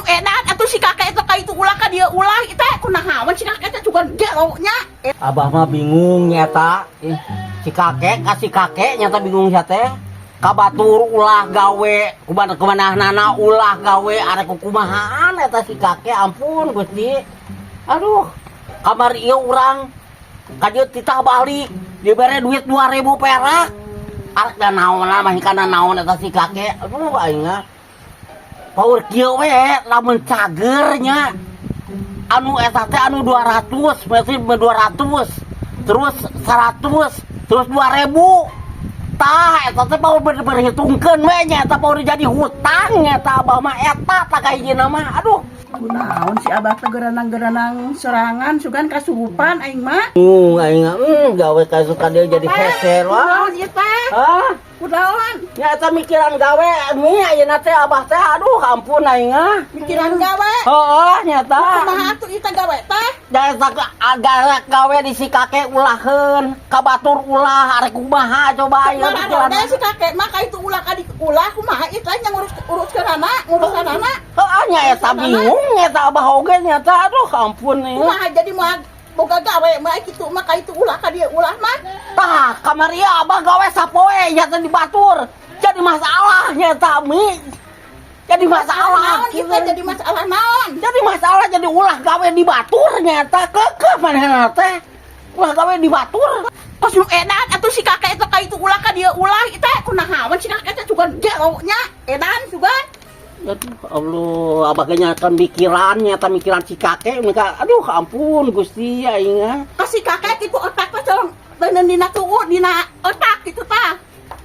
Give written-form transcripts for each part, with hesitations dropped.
nu edan atuh si kakek itu ka itu ulah ka dia ulah eta kunahawan si kakek teh juga gelonya. Abah mah bingung nyata. Si kakek kasih kakek nyata bingung sia teh. Kabatur ulah gawe kumanah-kumanahna ulah gawe arek kumahaan eta si kakek ampun Gusti. Aduh, kamar ieu urang ka dieu titah balik dibere duit 2000 perak. Arek da naon mah hikana naon eta si kakek. Aduh aing mah paur kieu we lamun cager nya. Anu eta teh anu 200, berarti 200. Terus 100, terus 2000. Tah eta teh paur bener-bener hitungkeun we nya eta paur jadi hutang nya tah abah mah eta tah kahijina mah. Aduh, Kunaon si abah teh geranang-geranang serangan sugan kasurupan aing mah. aing gawe kasukan dia jadi heser wah. Kunaon ieu teh? Hah? Kunaon? Ya eta mikiran gawe mi ayeuna teh abah teh aduh ampun aing ah. Pikiran gawe. Heuh nyata. Kumaha atuh ieu teh gawe teh? Da eta agak gawe di si kakek ulaheun, kabatur ulah arek kumaha coba ayeuna pikiran. Marana si kakek mah ka itu ulah ka di ulah kumaha ieu teh nya ngurus keurana, ngurus anak. Heuh nya eta bingung eta abah oge nyata aduh ampun ieu. Kumaha jadi mah boga gawe mah kitu mah ka itu ulah ka dia ulah mah. Tah kamari abah gawe sapoe nyata dibatur. Jadi masalah nyata mi. Jadi masalah Naon kita jadi masalah naon? Jadi masalah jadi ulah gawe di batur nyata kekeh manehna teh. Ulah gawe di batur. Kos nu edan atuh si kakek itu ka itu ulah ka dia ulah teh kunahawan si kakek teh juga gelonya edan juga. Aduh Allah abah ge nyakan mikiran nyata mikiran si kakek mereka aduh ampun Gusti aing ah. Kasih kakek kitu otak teh curang beuneu dina tubuh dina otak kitu tah.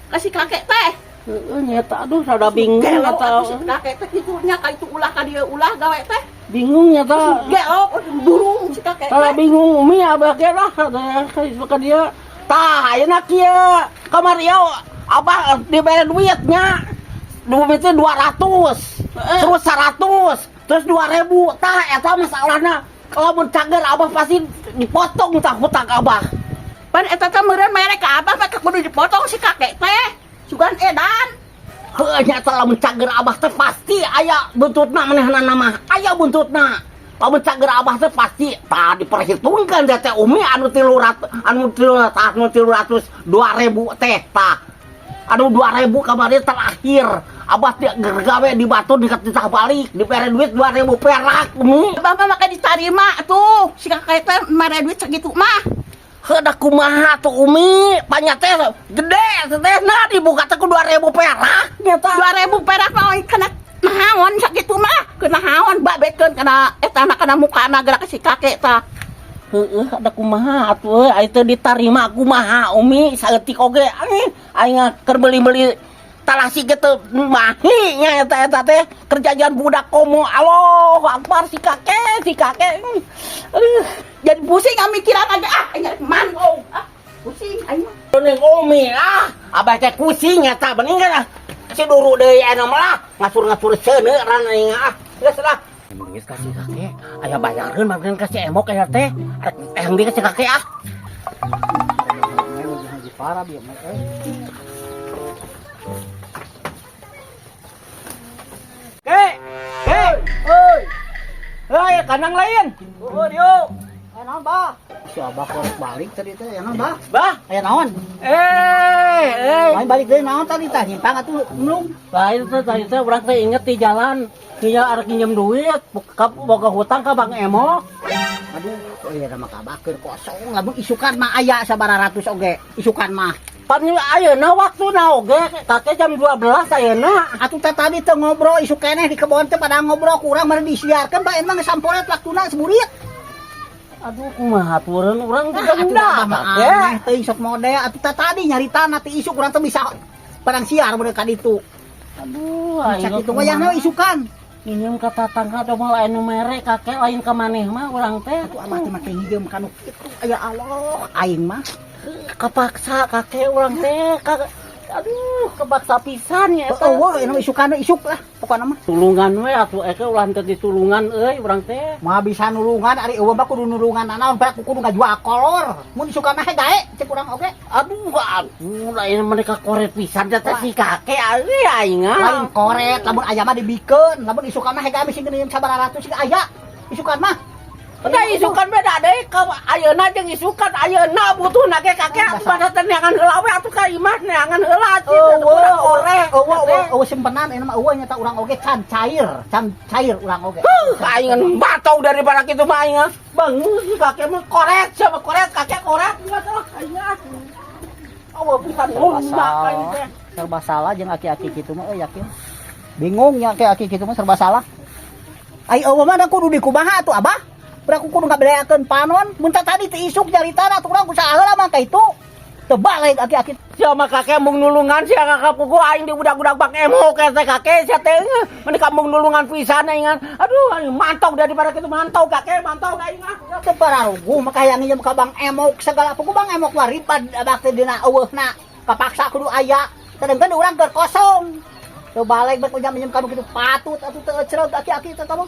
Kasih kakek teh. Heeh nyata aduh rada bingung Gelo nyata. atuh si kakek teh kitu nya ka itu ulah ka dia ulah gawe teh. Bingung nyata. Gelo burung si kakek Rada teh. bingung umi abah ge lah ka dia. Tah ayeuna kieu kamari ieu abah dibere duitnya. Duitnya 200, terus 100, terus 2000. Tah eta masalahna. Lamun cager abah pasti dipotong tah hutang abah. Pan eta teh meureun mere ka abah mah kudu dipotong si kakek teh. Sugan edan. Heuh nyata lamun cager abah teh pasti aya buntutna manehna mah. Aya buntutna. Lamun cager abah teh pasti tah diperhitungkeun teh umi anu 300 2000 teh tah. Anu 2000 kamari terakhir. Abah teh gawe di batu dekat ditah balik dibere duit 2000 perak umi. Abah mah maka ditarima tuh si kakek teh mere duit sakitu mah. Heuh da kumaha tuh umi panya teh gede teh nah dibuka teh ku 2000 perak nyata 2000 perak mah kena nahaon sakitu mah kena nahaon babekeun kana eta anak kana mukana gerak si kakek tah. Heuh da kumaha atuh ai teh ditarima kumaha umi saeutik oge aing keur meuli-meuli talasi gitu mahi nya eta teh kerjaan budak komo Allahu Akbar si kakek Jadi pusing mikiran aja nyari man pusing aing ning umi abah teh pusing eta bening kan si duru deui anu mah ngasur-ngasur seuneu ran aing geus lah geus kasih kakek aya bayareun mah kasih emok aya teh arek di kasih kakek parah bieu mah Hei, kandang lain. Dio. Naon bah? Si abah kok balik tadi teh ya naon bah? Bah, Aya naon? Main Balik deui naon tadi tah nyimpang atuh belum. Lain teh urang teh inget di jalan. Dia arek pinjem duit, boga hutang ka Bang Emo. Aduh, kok ieu mah kabakeun kosong lamun isukan mah aya sabaratus oge. Isukan mah. Pan ayeuna waktuna oge, kakek jam 12 ayeuna. Atuh teh tadi teh ngobrol isu keneh di kebon teh pada ngobrol kurang meureun disiarkeun bae emang samporet waktuna seburit. Aduh, kumaha turun urang teh Atuh udah. mah teh sok mode atuh teh tadi nyarita ti isu kurang teh bisa padang siar meureun ka ditu. Aduh, Cak itu wayahna isukan. Minjem ka tatangga da mah lain nu mere kakek lain ka maneh mah urang teh. Atuh amah teh mah teh ngieum kanu kitu aya Allah aing mah. Kapaksa kakek urang teh Aduh, kebaksa pisan nya eta. Eueuh anu isukana isuk lah pokona mah. Tulungan we atuh eke ulah henteu ditulungan euy urang teh. Mah bisa nulungan ari eueuh mah kudu nulungan naon bae kudu ngajual kolor. Mun isukana he gae cek urang oge. Aduh, lain mereka koret pisan teh si kakek euy aing Lain koret lamun aya mah dibikeun, lamun isukan mah he gae misi geuning sabaratus sih aya. Isukan mah Da isukan beda deui ka ayeuna jeung isukan ayeuna butuhna ge kakek pada teh neangan heula we atuh ka imah neangan heula korek. Eueuh simpenan ini mah eueuh nyata urang oge can cair urang oge. Aing batau daripada kitu mah aing bangun si kakek mah korek sama korek kakek korek aing awew pisan lumba aing teh. Serba salah jeung aki-aki kitu mah yakin. Bingung nya aki-aki kitu mah serba salah. Ai eueuh mah da kudu dikumaha atuh Abah? Urang kudu ngabedayakeun panon, mun tadi teu isuk jaritana atuh urang kusaha heula mah ka itu. Teu balik aki-aki. Sama kakek mung nulungan sia kakak pugu aing di budak-budak bang emo teh kakek sia teh meni ka mung nulungan pisan aing. Aduh aing mantau daripada kitu mantau kakek mantau aing mah. Teu pararugu mah hayang nyeum ka Bang Emok segala pugu Bang Emok mah ribad bakti dina eueuhna. Kapaksa kudu aya. Kadang-kadang urang keur kosong. Teu balik bae kudu nyeum ka kitu patut atuh teu cereut aki-aki teh kamu.